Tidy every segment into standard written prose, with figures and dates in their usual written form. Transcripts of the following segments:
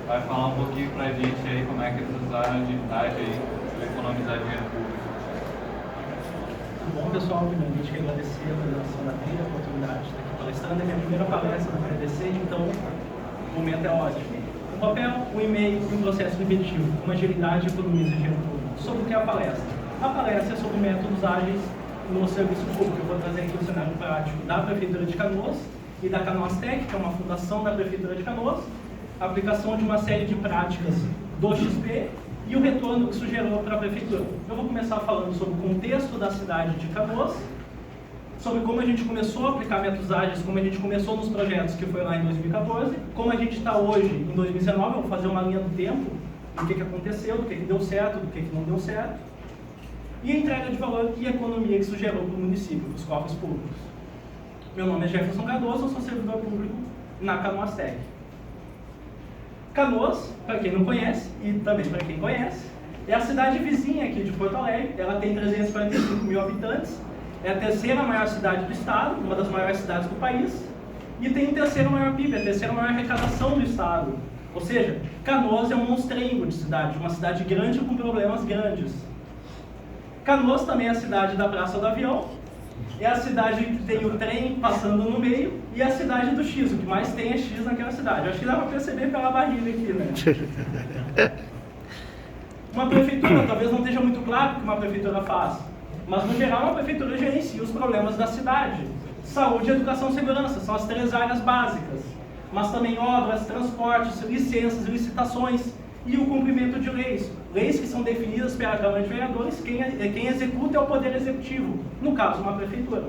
vai falar um pouquinho pra gente aí como é que eles usaram a agilidade aí para economizar dinheiro público. Bom, pessoal, primeiramente quero agradecer a organização da trilha, a oportunidade de estar aqui palestrando. É minha primeira palestra na PDC, então o momento é ótimo. Um papel, um e-mail e um processo repetitivo, uma agilidade e economiza dinheiro público. Sobre o que é a palestra? A palestra é sobre métodos ágeis no serviço público. Eu vou trazer aqui o cenário prático da Prefeitura de Canoas e da Canoas Tech, que é uma fundação da Prefeitura de Canoas, a aplicação de uma série de práticas do XP e o retorno que isso gerou para a Prefeitura. Eu vou começar falando sobre o contexto da cidade de Canoas, sobre como a gente começou a aplicar métodos ágeis, como a gente começou nos projetos que foi lá em 2014, como a gente está hoje em 2019, eu vou fazer uma linha do tempo, do que aconteceu, do que deu certo, do que não deu certo, e a entrega de valor e a economia que isso gerou para o município, para os cofres públicos. Meu nome é Jefferson Cardoso, eu sou servidor público na Canoas Tech. Canoas, para quem não conhece, e também para quem conhece, é a cidade vizinha aqui de Porto Alegre. Ela tem 345 mil habitantes, é a terceira maior cidade do estado, uma das maiores cidades do país, e tem o terceiro maior PIB, a terceira maior arrecadação do estado. Ou seja, Canoas é um monstrengo de cidade, uma cidade grande com problemas grandes. Canoas também é a cidade da Praça do Avião, é a cidade que tem o trem passando no meio, e a cidade do X, o que mais tem é X naquela cidade. Acho que dá para perceber pela barriga aqui, né? Uma prefeitura, talvez não esteja muito claro o que uma prefeitura faz, mas no geral uma prefeitura gerencia os problemas da cidade. Saúde, educação e segurança são as três áreas básicas, mas também obras, transportes, licenças, licitações e o cumprimento de leis. Leis que são definidas pela Câmara de Vereadores, quem executa é o Poder Executivo, no caso, uma prefeitura.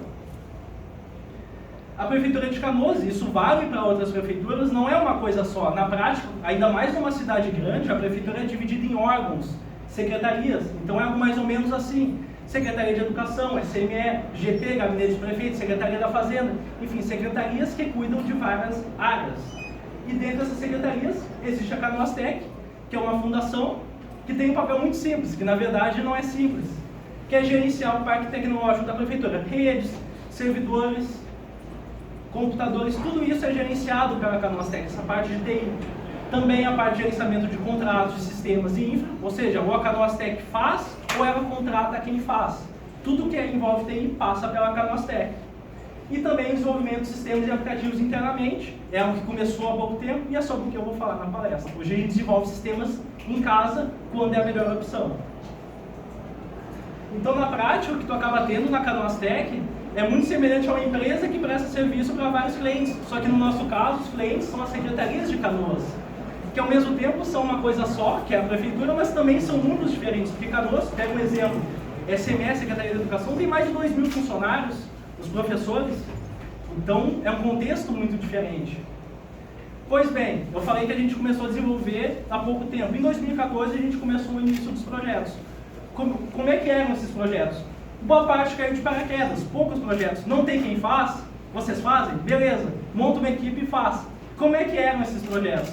A Prefeitura de Canoas, isso vale para outras prefeituras, não é uma coisa só. Na prática, ainda mais numa cidade grande, a prefeitura é dividida em órgãos, secretarias. Então é algo mais ou menos assim. Secretaria de Educação, SME, GP, Gabinete de Prefeito, Secretaria da Fazenda, enfim, secretarias que cuidam de várias áreas. E dentro dessas secretarias existe a Canoas Tech, que é uma fundação que tem um papel muito simples, que na verdade não é simples, que é gerenciar o parque tecnológico da prefeitura. Redes, servidores, computadores, tudo isso é gerenciado pela Canoas Tech, essa parte de TI. Também a parte de gerenciamento de contratos, de sistemas e infra, ou seja, ou a Canoas Tech faz, ou ela contrata quem faz. Tudo que envolve TI passa pela Canoas Tech. E também desenvolvimento de sistemas e aplicativos internamente, é algo que começou há pouco tempo e é sobre o que eu vou falar na palestra. Hoje a gente desenvolve sistemas em casa quando é a melhor opção. Então, na prática, o que tu acaba tendo na Canoas Tech é muito semelhante a uma empresa que presta serviço para vários clientes, só que no nosso caso, os clientes são as secretarias de Canoas, que ao mesmo tempo são uma coisa só, que é a prefeitura, mas também são mundos diferentes, porque Canoas, pega um exemplo, SMS, Secretaria de Educação, tem mais de 2.000 funcionários, os professores, então é um contexto muito diferente. Pois bem, eu falei que a gente começou a desenvolver há pouco tempo. Em 2014 a gente começou o início dos projetos. Como é que eram esses projetos? Boa parte caiu de paraquedas, poucos projetos. Não tem quem faz? Vocês fazem? Beleza, monta uma equipe e faz. Como é que eram esses projetos?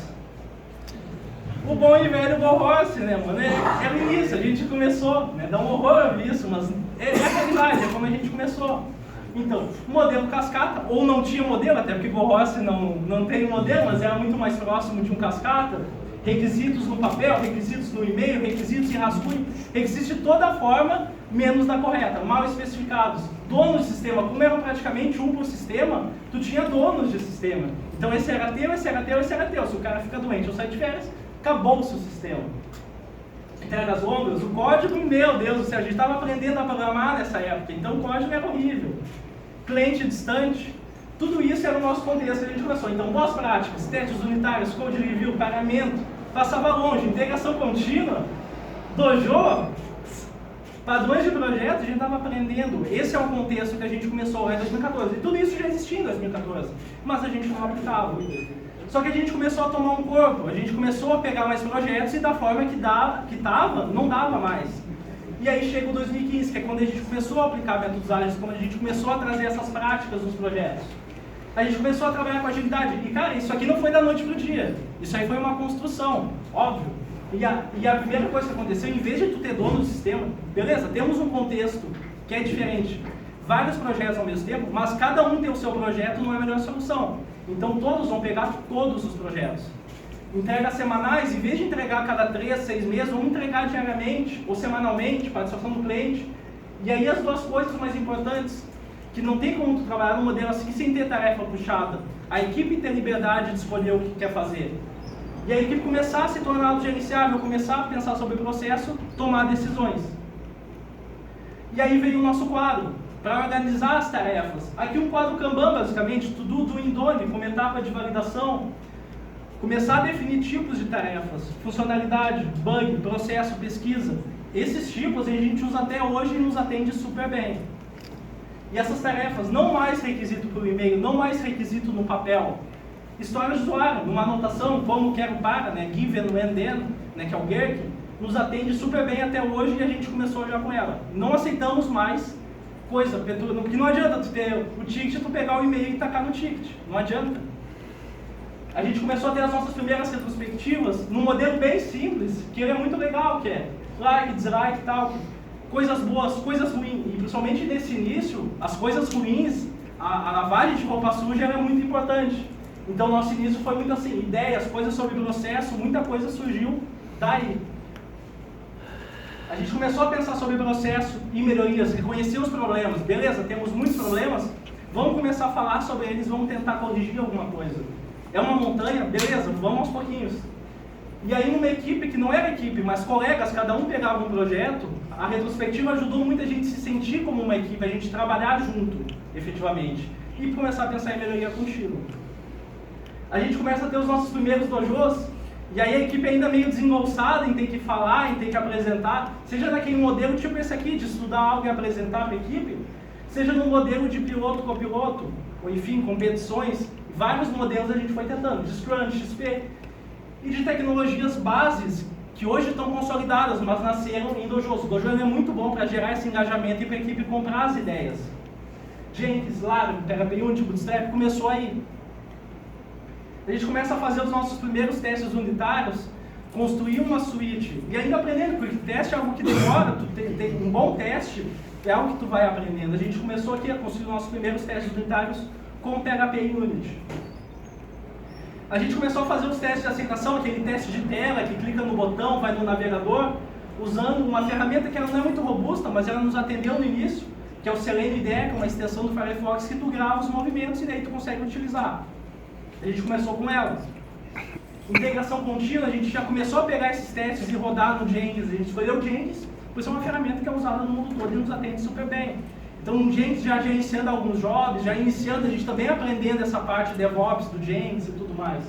O bom e velho Go Horse, né, mano? É o início, a gente começou, né? Dá um horror ouvir isso, mas é a realidade, é como a gente começou. Então, modelo cascata, ou não tinha modelo, até porque Go Horse não tem modelo, mas era muito mais próximo de um cascata. Requisitos no papel, requisitos no e-mail, requisitos em rascunho, requisitos de toda forma, menos da correta, mal especificados. Donos de sistema, como era praticamente um por sistema, tu tinha donos de sistema. Então esse era teu, esse era teu, esse era teu. Se o cara fica doente ou sai de férias, acabou-se o sistema. Entrega as ombros, o código, meu Deus do céu, a gente estava aprendendo a programar nessa época, então o código era horrível. Cliente distante, tudo isso era o nosso contexto que a gente começou. Então, boas práticas, testes unitários, code review, pagamento, passava longe, integração contínua, dojo, padrões de projeto, a gente estava aprendendo. Esse é o contexto que a gente começou lá em 2014. E tudo isso já existia em 2014, mas a gente não aplicava. Só que a gente começou a tomar um corpo, a gente começou a pegar mais projetos e da forma que estava, não dava mais. E aí chega o 2015, que é quando a gente começou a aplicar métodos ágeis, quando a gente começou a trazer essas práticas nos projetos. A gente começou a trabalhar com agilidade. E cara, isso aqui não foi da noite para o dia. Isso aí foi uma construção, óbvio. E a primeira coisa que aconteceu, em vez de tu ter dono do sistema, beleza, temos um contexto que é diferente. Vários projetos ao mesmo tempo, mas cada um tem o seu projeto, não é a melhor solução. Então todos vão pegar todos os projetos. entregas semanais, em vez de entregar a cada 3, 6 meses, vamos entregar diariamente ou semanalmente, participação do cliente. E aí as duas coisas mais importantes, que não tem como tu trabalhar num modelo assim sem ter tarefa puxada. A equipe ter liberdade de escolher o que quer fazer. E a equipe começar a se tornar autogerenciável, começar a pensar sobre o processo, tomar decisões. E aí veio o nosso quadro, para organizar as tarefas. Aqui um quadro Kanban, basicamente, tudo do Indone, como etapa de validação. Começar a definir tipos de tarefas, funcionalidade, bug, processo, pesquisa. Esses tipos a gente usa até hoje e nos atende super bem. E essas tarefas, não mais requisito por e-mail, não mais requisito no papel. História de usuário, numa anotação, como quero para, né, given, when, then, né, que é o Gherkin, nos atende super bem até hoje e a gente começou já com ela. Não aceitamos mais coisa, porque não adianta tu ter o ticket, tu pegar o e-mail e tacar no ticket, não adianta. A gente começou a ter as nossas primeiras retrospectivas num modelo bem simples, que ele é muito legal, que é like, dislike e tal, coisas boas, coisas ruins, e principalmente nesse início, as coisas ruins, a lavagem de roupa suja era muito importante. Então nosso início foi muito assim, ideias, coisas sobre o processo, muita coisa surgiu daí. A gente começou a pensar sobre o processo e melhorias, reconhecer os problemas. Beleza, temos muitos problemas, vamos começar a falar sobre eles, vamos tentar corrigir alguma coisa. É uma montanha? Beleza, vamos aos pouquinhos. E aí numa equipe que não era equipe, mas colegas, cada um pegava um projeto, a retrospectiva ajudou muita gente a se sentir como uma equipe, a gente trabalhar junto, efetivamente. E começar a pensar em melhoria contínuo. A gente começa a ter os nossos primeiros dojos, e aí a equipe ainda meio desengolçada em ter que falar, em ter que apresentar, seja naquele modelo tipo esse aqui, de estudar algo e apresentar para a equipe, seja no modelo de piloto, copiloto, ou enfim, competições, vários modelos a gente foi tentando, de Scrum, de XP, e de tecnologias bases que hoje estão consolidadas, mas nasceram em dojos. O dojo é muito bom para gerar esse engajamento e para a equipe comprar as ideias. Jenkins, Laravel, PHP Unity, Bootstrap, começou aí. A gente começa a fazer os nossos primeiros testes unitários, construir uma suíte, e ainda aprendendo, porque teste é algo que demora, tem um bom teste é algo que tu vai aprendendo. A gente começou aqui a construir os nossos primeiros testes unitários com PHP e Unity. A gente começou a fazer os testes de aceitação, aquele teste de tela, que clica no botão, vai no navegador, usando uma ferramenta que ela não é muito robusta, mas ela nos atendeu no início, que é o Selenium IDE, que é uma extensão do Firefox, que tu grava os movimentos e daí tu consegue utilizar. A gente começou com ela. Integração contínua, a gente já começou a pegar esses testes e rodar no Jenkins. A gente escolheu o Jenkins, por ser uma ferramenta que é usada no mundo todo e nos atende super bem. Então o Jenkins já gerenciando alguns jobs, já iniciando, a gente também aprendendo essa parte de DevOps do Jenkins e tudo mais.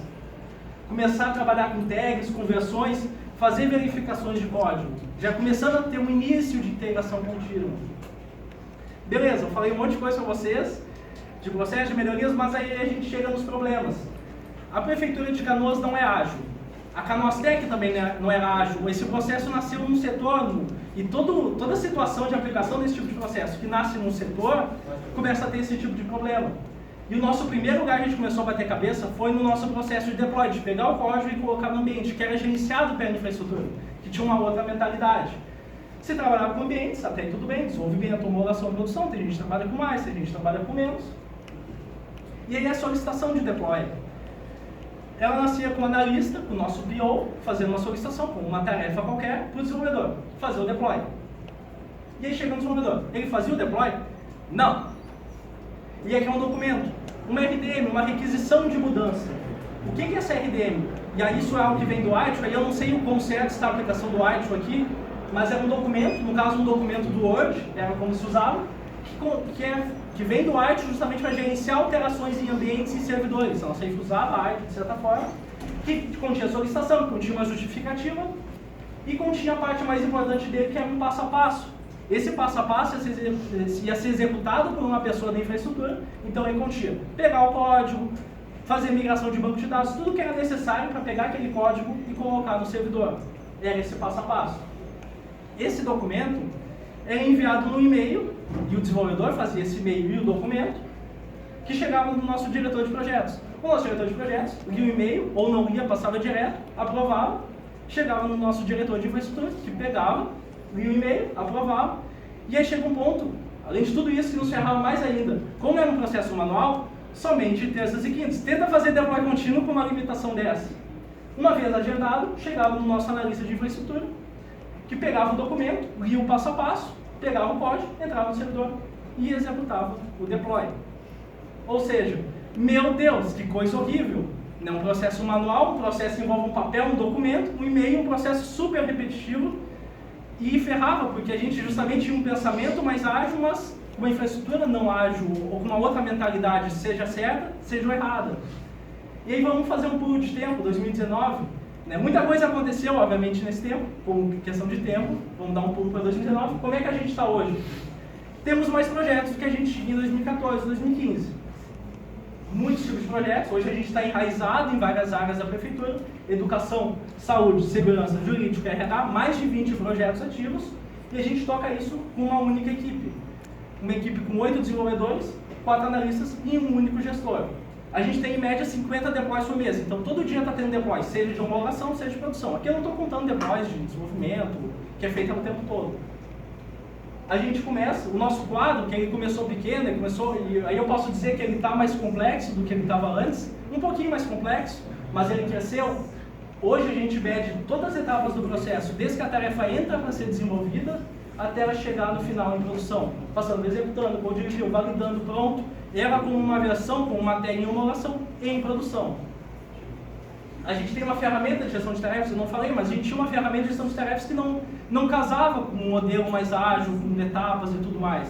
Começar a trabalhar com tags, conversões, fazer verificações de código. Já começando a ter um início de integração contínua. Beleza, eu falei um monte de coisa para vocês, de processo, de melhorias, mas aí a gente chega nos problemas. A Prefeitura de Canoas não é ágil. A Canoastec também não era ágil. Esse processo nasceu num setor, e toda a situação de aplicação desse tipo de processo que nasce num setor, começa a ter esse tipo de problema. E o nosso primeiro lugar que a gente começou a bater cabeça foi no nosso processo de deploy, de pegar o código e colocar no ambiente, que era gerenciado pela infraestrutura, que tinha uma outra mentalidade. Se trabalhava com ambientes, até aí tudo bem, desenvolvimento, homologação, produção, tem gente que trabalha com mais, tem gente que trabalha com menos. E aí a solicitação de deploy. Ela nascia com o analista, o nosso PO, fazendo uma solicitação com uma tarefa qualquer para o desenvolvedor, fazer o deploy. E aí chega no desenvolvedor, ele fazia o deploy? Não. E aqui é um documento, uma RDM, uma requisição de mudança. O que é essa RDM? E aí isso é algo que vem do ITIL, aí eu não sei o quão certo está a aplicação do ITIL aqui, mas é um documento, no caso um documento do Word, era como se usava, que vem do ITIL justamente para gerenciar alterações em ambientes e servidores. Ela sempre usava ITIL de certa forma, que continha solicitação, que continha uma justificativa e continha a parte mais importante dele, que era um passo a passo. Esse passo a passo ia ser executado por uma pessoa da infraestrutura, então ele continha pegar o código, fazer migração de banco de dados, tudo que era necessário para pegar aquele código e colocar no servidor. Era esse passo a passo. Esse documento era enviado no e-mail, e o desenvolvedor fazia esse e-mail e o documento, que chegava no nosso diretor de projetos. O nosso diretor de projetos lia o e-mail, ou não lia, passava direto, aprovava, chegava no nosso diretor de infraestrutura, que pegava, lia o e-mail, aprovava, e aí chega um ponto, além de tudo isso, que nos ferrava mais ainda. Como era um processo manual, somente terças e quintas. Tenta fazer deploy contínuo com uma limitação dessa. Uma vez agendado, chegava no nosso analista de infraestrutura, que pegava o documento, lia o passo a passo, pegava o código, entrava no servidor e executava o deploy. Ou seja, meu Deus, que coisa horrível! É um processo manual, um processo que envolve um papel, um documento, um e-mail, um processo super repetitivo e ferrava, porque a gente justamente tinha um pensamento mais ágil, mas com uma infraestrutura não ágil ou com uma outra mentalidade, seja certa, seja errada. E aí vamos fazer um pulo de tempo, 2019. Né? Muita coisa aconteceu, obviamente, nesse tempo, com questão de tempo. Vamos dar um pulo para 2019. Como é que a gente está hoje? Temos mais projetos do que a gente tinha em 2014, 2015. Muitos tipos de projetos. Hoje a gente está enraizado em várias áreas da prefeitura. Educação, saúde, segurança, jurídico, RH, mais de 20 projetos ativos. E a gente toca isso com uma única equipe. Uma equipe com 8 desenvolvedores, 4 analistas e um único gestor. A gente tem em média 50 deploys por mês, então todo dia está tendo deploys, seja de homologação, seja de produção. Aqui eu não estou contando deploys de desenvolvimento, que é feito o tempo todo. A gente começa, o nosso quadro, que ele começou pequeno, e aí eu posso dizer que ele está mais complexo do que ele estava antes, um pouquinho mais complexo, mas ele cresceu. Hoje a gente mede todas as etapas do processo, desde que a tarefa entra para ser desenvolvida, até ela chegar no final em produção, passando, executando, code review, validando, pronto, ela com uma versão, com uma tag em homologação em produção. A gente tem uma ferramenta de gestão de tarefas, eu não falei, mas a gente tinha uma ferramenta de gestão de tarefas que não casava com um modelo mais ágil, com etapas e tudo mais.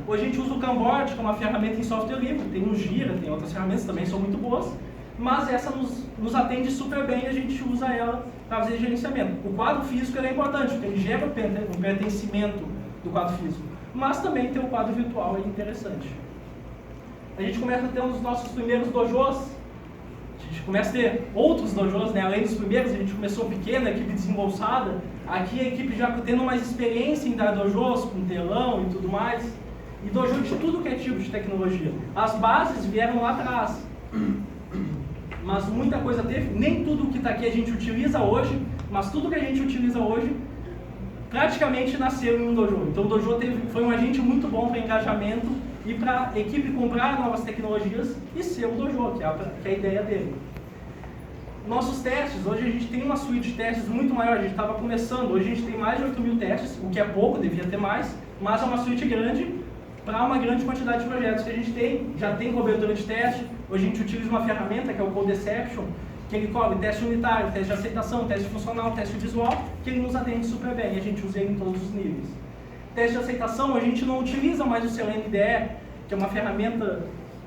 Hoje a gente usa o Kanban, que é uma ferramenta em software livre, tem o Gira, tem outras ferramentas que também são muito boas, mas essa nos atende super bem e a gente usa ela para fazer gerenciamento. O quadro físico é importante, porque ele gera o pertencimento do quadro físico, mas também ter o quadro virtual é interessante. A gente começa a ter um dos nossos primeiros dojos, a gente começa a ter outros dojos, né? Além dos primeiros, a gente começou pequena, a equipe desembolsada, aqui a equipe já tendo mais experiência em dar dojos, com telão e tudo mais, e dojo de tudo que é tipo de tecnologia. As bases vieram lá atrás, mas muita coisa teve, nem tudo que está aqui a gente utiliza hoje, mas tudo que a gente utiliza hoje praticamente nasceu em um dojo. Então o dojo foi um agente muito bom para engajamento e para a equipe comprar novas tecnologias e ser o dojo, que é a ideia dele. Nossos testes, hoje a gente tem uma suíte de testes muito maior, a gente estava começando, hoje a gente tem mais de 8.000 testes, o que é pouco, devia ter mais, mas é uma suíte grande para uma grande quantidade de projetos que a gente tem, já tem cobertura de teste. Hoje a gente utiliza uma ferramenta que é o Codeception, que ele cobre teste unitário, teste de aceitação, teste funcional, teste visual, que ele nos atende super bem, e a gente usa ele em todos os níveis. Teste de aceitação, a gente não utiliza mais o Selenium IDE, que é uma ferramenta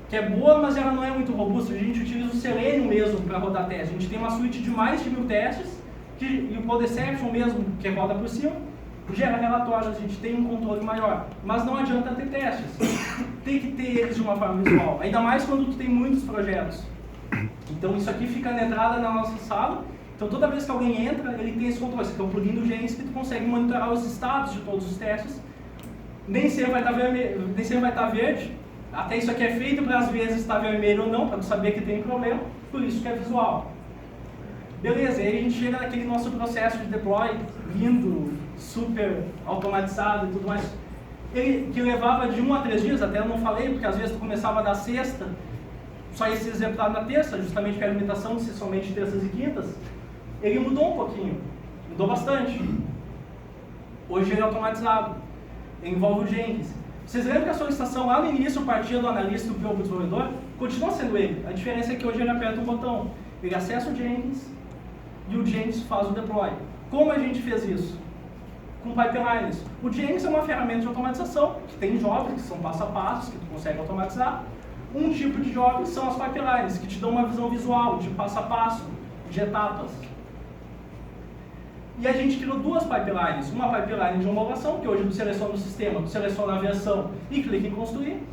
que é boa, mas ela não é muito robusta. A gente utiliza o Selenium mesmo para rodar teste. A gente tem uma suíte de mais de 1.000 testes, e o Codeception mesmo, que roda por cima, gera relatórios, a gente tem um controle maior. Mas não adianta ter testes. Tem que ter eles de uma forma visual. Ainda mais quando tu tem muitos projetos. Então isso aqui fica na entrada na nossa sala. Então toda vez que alguém entra, ele tem esse controle. Esse aqui é um plugin do Gens que tu consegue monitorar os status de todos os testes. Nem sempre vai estar vermelho, nem sempre vai estar verde. Até isso aqui é feito para às vezes estar vermelho ou não, para tu saber que tem problema. Por isso que é visual. Beleza, e aí a gente chega naquele nosso processo de deploy, lindo, super automatizado e tudo mais. Que levava de 1 a 3 dias, até eu não falei, porque às vezes tu começava da sexta, só ia ser executado na terça, justamente pela limitação de ser somente terças e quintas. Ele mudou um pouquinho, mudou bastante. Hoje ele é automatizado, ele envolve o Jenkins. Vocês lembram que a solicitação lá no início partia do analista do próprio desenvolvedor? Continua sendo ele. A diferença é que hoje ele aperta um botão, ele acessa o Jenkins e o Jenkins faz o deploy. Como a gente fez isso? Com pipelines. O Jenkins é uma ferramenta de automatização, que tem jobs, que são passo a passo, que tu consegue automatizar. Um tipo de job são as pipelines, que te dão uma visão visual, de passo a passo, de etapas. E a gente criou 2 pipelines. Uma pipeline de homologação, que hoje tu seleciona o sistema, tu seleciona a versão e clica em construir.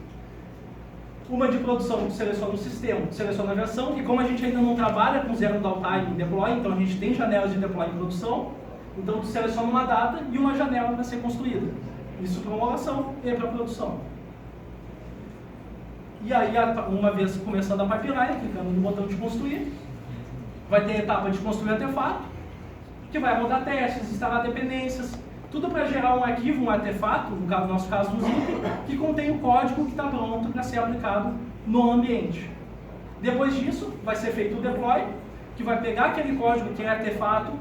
Uma de produção, tu seleciona o sistema, tu seleciona a versão, e como a gente ainda não trabalha com zero downtime em deploy, então a gente tem janelas de deploy em produção, então tu seleciona uma data e uma janela para ser construída. Isso para homologação e para produção. E aí, uma vez começando a pipeline, clicando no botão de construir, vai ter a etapa de construir artefato, que vai rodar testes, instalar dependências, tudo para gerar um arquivo, um artefato, no nosso caso do zip, que contém o código que está pronto para ser aplicado no ambiente. Depois disso, vai ser feito o deploy, que vai pegar aquele código que é artefato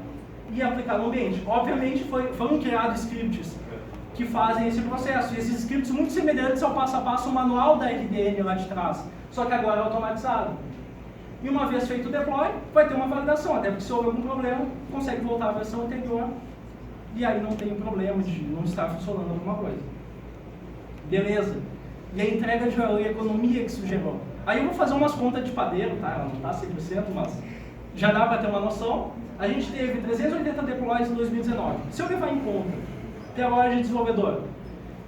e aplicar no ambiente. Obviamente foram criados scripts que fazem esse processo, e esses scripts muito semelhantes ao passo a passo manual da RDM lá de trás, só que agora é automatizado. E uma vez feito o deploy, vai ter uma validação, até porque se houver algum problema, consegue voltar à versão anterior, e aí não tem problema de não estar funcionando alguma coisa. Beleza. E a entrega de valor e a economia que isso gerou. Aí eu vou fazer umas contas de padeiro, tá? Ela não está 100%, mas já dá para ter uma noção. A gente teve 380 deploys em 2019. Se eu levar em conta até a hora de desenvolvedor,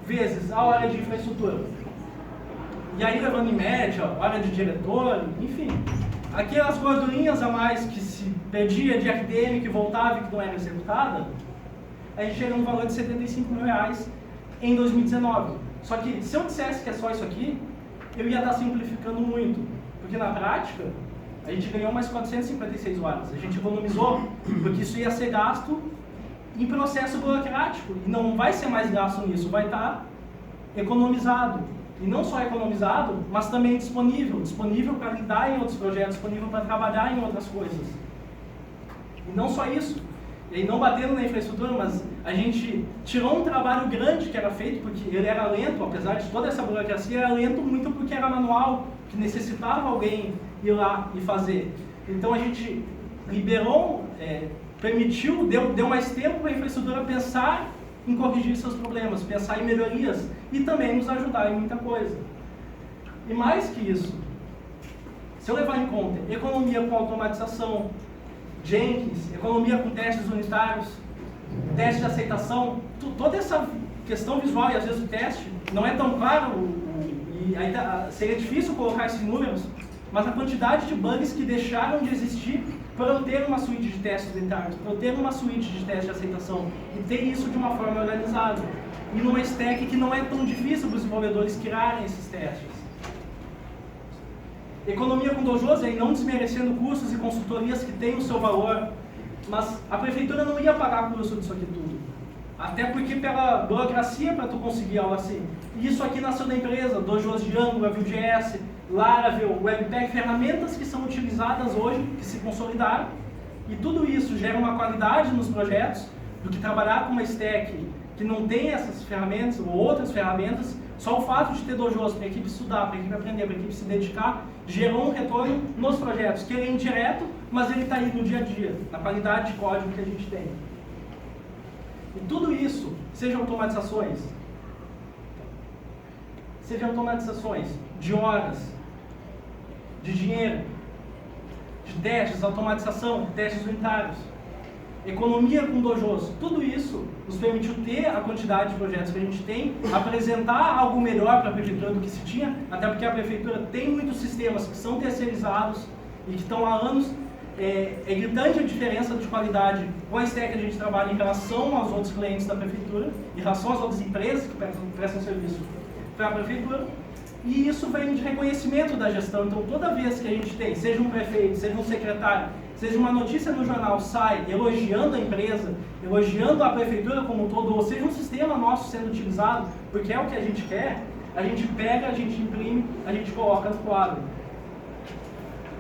vezes a hora de infraestrutura, e aí levando em média, hora de diretor, enfim, aquelas gordurinhas a mais que se perdia de RDM, que voltava e que não era executada, a gente chega no valor de R$75 mil em 2019. Só que se eu dissesse que é só isso aqui, eu ia estar simplificando muito, porque na prática a gente ganhou mais 456 horas, a gente economizou, porque isso ia ser gasto em processo burocrático, e não vai ser mais gasto nisso, vai estar economizado. E não só economizado, mas também disponível para lidar em outros projetos, disponível para trabalhar em outras coisas. E não só isso, e aí não batendo na infraestrutura, mas a gente tirou um trabalho grande que era feito, porque ele era lento, apesar de toda essa burocracia, era lento muito porque era manual, que necessitava alguém ir lá e fazer. Então a gente liberou, permitiu, deu mais tempo para a infraestrutura pensar em corrigir seus problemas, pensar em melhorias e também nos ajudar em muita coisa. E mais que isso, se eu levar em conta economia com automatização, Jenkins, economia com testes unitários, teste de aceitação, toda essa questão visual e às vezes o teste não é tão claro, e aí seria difícil colocar esses números, mas a quantidade de bugs que deixaram de existir para eu ter uma suíte de testes unitários, para eu ter uma suíte de testes de aceitação e ter isso de uma forma organizada. E numa stack que não é tão difícil para os desenvolvedores criarem esses testes. Economia com dojos, aí não desmerecendo custos e consultorias que têm o seu valor, mas a prefeitura não ia pagar custo disso aqui tudo. Até porque pela burocracia para tu conseguir algo assim. E isso aqui nasceu da empresa, dojos de Angular, Vue.js, Laravel, Webpack, ferramentas que são utilizadas hoje, que se consolidaram, e tudo isso gera uma qualidade nos projetos, do que trabalhar com uma stack que não tem essas ferramentas ou outras ferramentas. Só o fato de ter dojos para a equipe estudar, para a equipe aprender, para a equipe se dedicar, gerou um retorno nos projetos, que ele é indireto, mas ele está aí no dia a dia, na qualidade de código que a gente tem. E tudo isso, sejam automatizações de horas, de dinheiro, de testes, automatização, testes unitários, economia com dojos, tudo isso nos permitiu ter a quantidade de projetos que a gente tem, apresentar algo melhor para a prefeitura do que se tinha, até porque a prefeitura tem muitos sistemas que são terceirizados e que estão há anos. É gritante a diferença de qualidade com a stack que a gente trabalha em relação aos outros clientes da prefeitura, em relação às outras empresas que prestam serviço para a prefeitura. E isso vem de reconhecimento da gestão. Então, toda vez que a gente tem, seja um prefeito, seja um secretário, seja uma notícia no jornal, sai elogiando a empresa, elogiando a prefeitura como um todo, ou seja um sistema nosso sendo utilizado, porque é o que a gente quer, a gente pega, a gente imprime, a gente coloca no quadro.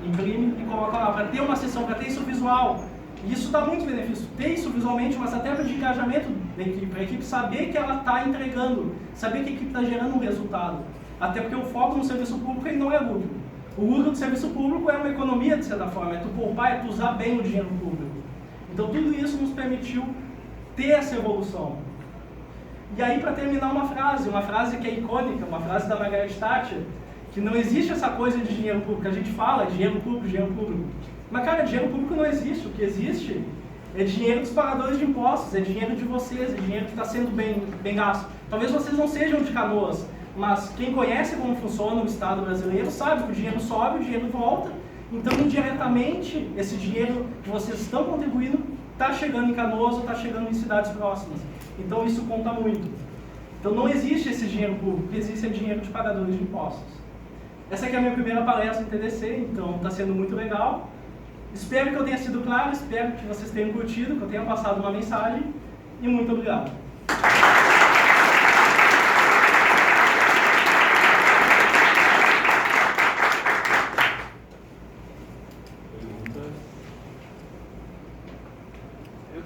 Imprime e coloca lá, para ter uma sessão, para ter isso visual. E isso dá muito benefício, ter isso visualmente, mas até para o engajamento da equipe, para a equipe saber que ela está entregando, saber que a equipe está gerando um resultado. Até porque o foco no serviço público ele não é lucro. O lucro do serviço público é uma economia, de certa forma, é tu poupar, é tu usar bem o dinheiro público. Então tudo isso nos permitiu ter essa evolução. E aí, para terminar, uma frase que é icônica, uma frase da Margaret Thatcher, que não existe essa coisa de dinheiro público. A gente fala dinheiro público. Mas, cara, dinheiro público não existe. O que existe é dinheiro dos pagadores de impostos, é dinheiro de vocês, é dinheiro que está sendo bem gasto. Talvez vocês não sejam de Canoas, mas quem conhece como funciona o Estado brasileiro sabe que o dinheiro sobe, o dinheiro volta. Então, indiretamente, esse dinheiro que vocês estão contribuindo está chegando em Canoas ou está chegando em cidades próximas. Então, isso conta muito. Então, não existe esse dinheiro público, existe é dinheiro de pagadores de impostos. Essa aqui é a minha primeira palestra em TDC, então está sendo muito legal. Espero que eu tenha sido claro, espero que vocês tenham curtido, que eu tenha passado uma mensagem, e muito obrigado. Perguntas?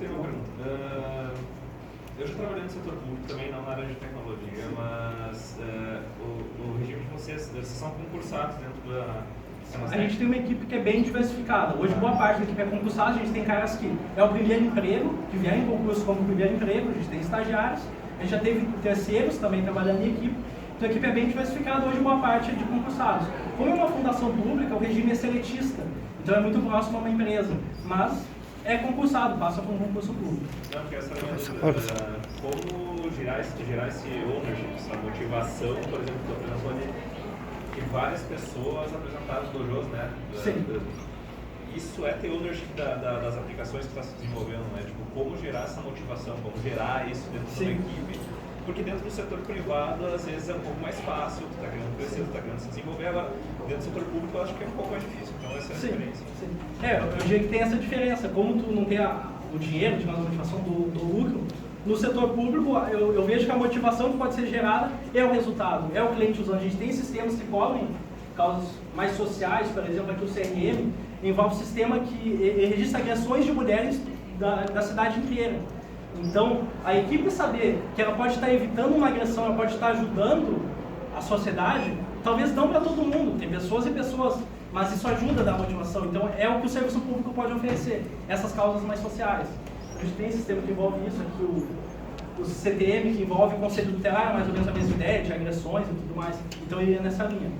tenho uma pergunta. Eu já trabalhei no setor público também, não na área de tecnologia, mas o regime de vocês são concursados dentro da... A gente tem uma equipe que é bem diversificada. Hoje, boa parte da equipe é concursada. A gente tem caras que é o primeiro emprego, que vieram em concurso como primeiro emprego. A gente tem estagiários. A gente já teve terceiros também trabalhando em equipe. Então, a equipe é bem diversificada. Hoje, boa parte é de concursados. Como é uma fundação pública, o regime é seletista. Então, é muito próximo a uma empresa. Mas é concursado, passa por um concurso público. Não, porque essa é a minha dúvida. Como gerar esse ownership, essa motivação, por exemplo, que apresentou ali, que várias pessoas apresentaram os dojos, né? Sim. Isso é ter ownership das aplicações que está se desenvolvendo, né? Tipo, como gerar essa motivação, como gerar isso dentro de uma equipe. Porque dentro do setor privado, às vezes é um pouco mais fácil, tu está querendo crescer, tu está querendo se desenvolver. Agora, dentro do setor público, eu acho que é um pouco mais difícil. Então, essa é a diferença. Eu diria que tem essa diferença. Como tu não tem o dinheiro, digamos, a motivação do lucro, no setor público, eu vejo que a motivação que pode ser gerada é o resultado, é o cliente usando. A gente tem sistemas que cobrem causas mais sociais, por exemplo, aqui o CRM, envolve um sistema que registra agressões de mulheres da cidade inteira. Então, a equipe saber que ela pode estar evitando uma agressão, ela pode estar ajudando a sociedade, talvez não para todo mundo, tem pessoas e pessoas, mas isso ajuda a dar motivação. Então, é o que o serviço público pode oferecer, essas causas mais sociais. A gente tem um sistema que envolve isso, aqui o CTM, que envolve o Conselho Tutelar, mais ou menos a mesma ideia de agressões e tudo mais. Então, ele é nessa linha.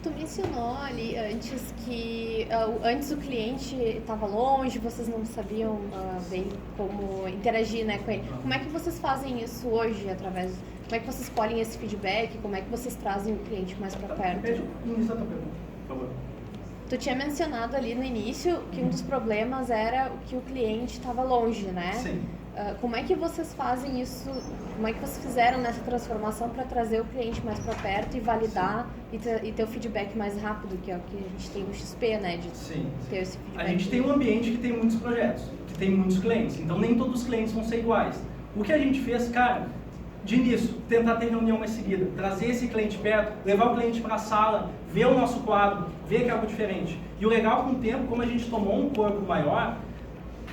Tu mencionou ali antes que antes o cliente estava longe, vocês não sabiam bem como interagir, né, com ele. Como é que vocês fazem isso hoje através? Como é que vocês colhem esse feedback? Como é que vocês trazem o cliente mais para perto? Repete o início da tua pergunta, por favor. Tu tinha mencionado ali no início que um dos problemas era que o cliente estava longe, né? Sim. Como é que vocês fazem isso? Como é que vocês fizeram nessa transformação para trazer o cliente mais para perto e validar e ter o feedback mais rápido, que é o que a gente tem no XP, né? De ter esse feedback. A gente tem um ambiente que tem muitos projetos, que tem muitos clientes, então nem todos os clientes vão ser iguais. O que a gente fez, cara, de início, tentar ter reunião mais seguida, trazer esse cliente perto, levar o cliente para a sala, ver o nosso quadro, ver que é algo diferente. E o legal, com o tempo, como a gente tomou um corpo maior,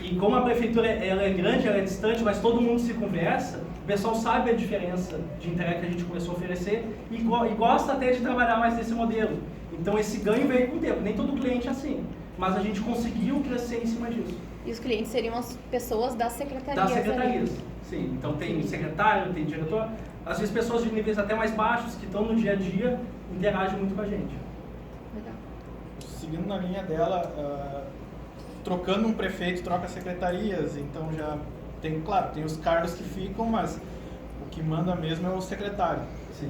e como a prefeitura ela é grande, ela é distante, mas todo mundo se conversa, o pessoal sabe a diferença de entrega que a gente começou a oferecer e gosta até de trabalhar mais nesse modelo. Então esse ganho veio com o tempo, nem todo cliente é assim, mas a gente conseguiu crescer em cima disso. E os clientes seriam as pessoas das secretarias? Das secretarias, ali. sim. Então tem secretário, tem diretor, às vezes pessoas de níveis até mais baixos que estão no dia a dia, interagem muito com a gente. Legal. Seguindo na linha dela, trocando um prefeito, troca secretarias, então já tem, claro, tem os cargos que ficam, mas o que manda mesmo é o secretário. Sim.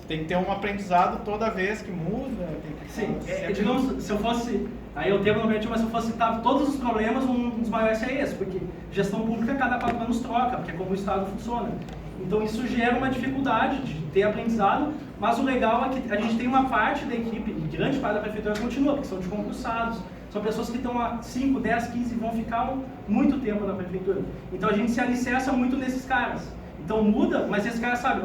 Tem que ter um aprendizado toda vez que muda. Sim, digamos, se eu fosse, aí eu tenho no objetivo, mas se eu fosse citar todos os problemas, um dos maiores é esse, porque gestão pública cada 4 anos troca, porque é como o Estado funciona. Então isso gera uma dificuldade de ter aprendizado, mas o legal é que a gente tem uma parte da equipe, e grande parte da prefeitura continua, porque são de concursados, são pessoas que estão há 5, 10, 15 e vão ficar muito tempo na prefeitura. Então a gente se alicerça muito nesses caras. Então muda, mas esses caras sabem,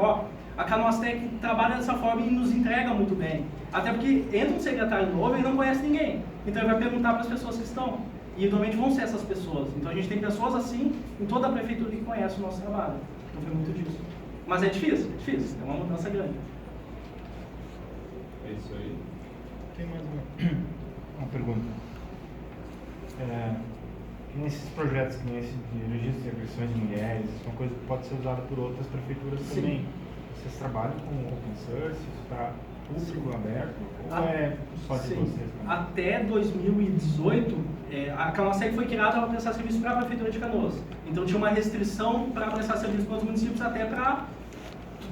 a Canoastec trabalha dessa forma e nos entrega muito bem. Até porque entra um secretário novo e ele não conhece ninguém. Então ele vai perguntar para as pessoas que estão. E normalmente vão ser essas pessoas. Então a gente tem pessoas assim em toda a prefeitura que conhece o nosso trabalho. Então foi muito disso. Mas é difícil. É uma mudança grande. É isso aí. Tem mais uma pergunta. Nesses projetos, que nem esse de registro de agressões de mulheres, isso é uma coisa que pode ser usada por outras prefeituras também. Vocês trabalham com open source, isso está público, aberto, ou é só de vocês? Também? Até 2018, a Canoastec foi criada para prestar serviço para a Prefeitura de Canoas. Então tinha uma restrição para prestar serviço para os municípios, até para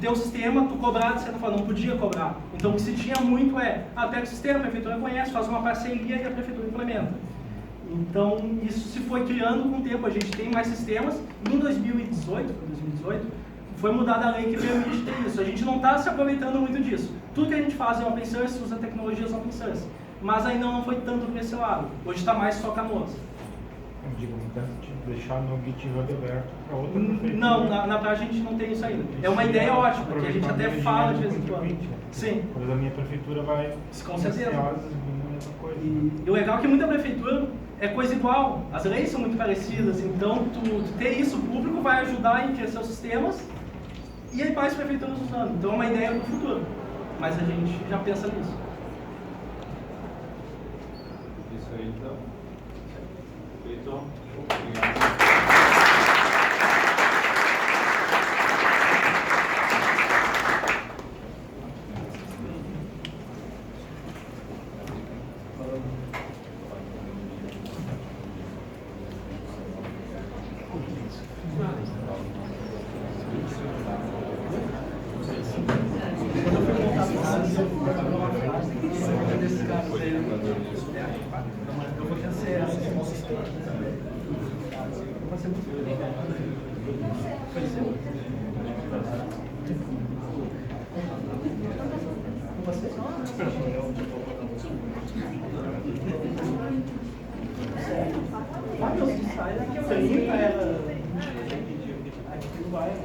ter o sistema, tu cobrar, de certa forma, não podia cobrar. Então o que se tinha muito pega o sistema, a Prefeitura conhece, faz uma parceria e a Prefeitura implementa. Então isso se foi criando com o tempo, a gente tem mais sistemas, e em 2018, foi mudada a lei que permite ter isso. A gente não está se aproveitando muito disso. Tudo que a gente faz é open source, usa tecnologias open source. Mas ainda não foi tanto para esse lado. Hoje está mais só Canoas. Eu digo, não tem de deixar no GitHub aberto para outra prefeitura. Não, na prática a gente não tem isso ainda. É uma ideia ótima, que a gente até fala de vez em quando. Sim. Mas a minha prefeitura vai... Com certeza. Mesma coisa. E o legal é que muita prefeitura é coisa igual, as leis são muito parecidas, então tu ter isso público vai ajudar a enriquecer os sistemas e aí mais prefeituras usando. Então é uma ideia para o futuro, mas a gente já pensa nisso. Isso aí então. Feito. Obrigado. Eu vou ter ser essa. Vai ser muito legal. Foi seu? Com você? Ah, meu, sai daqui, eu tenho pra ela.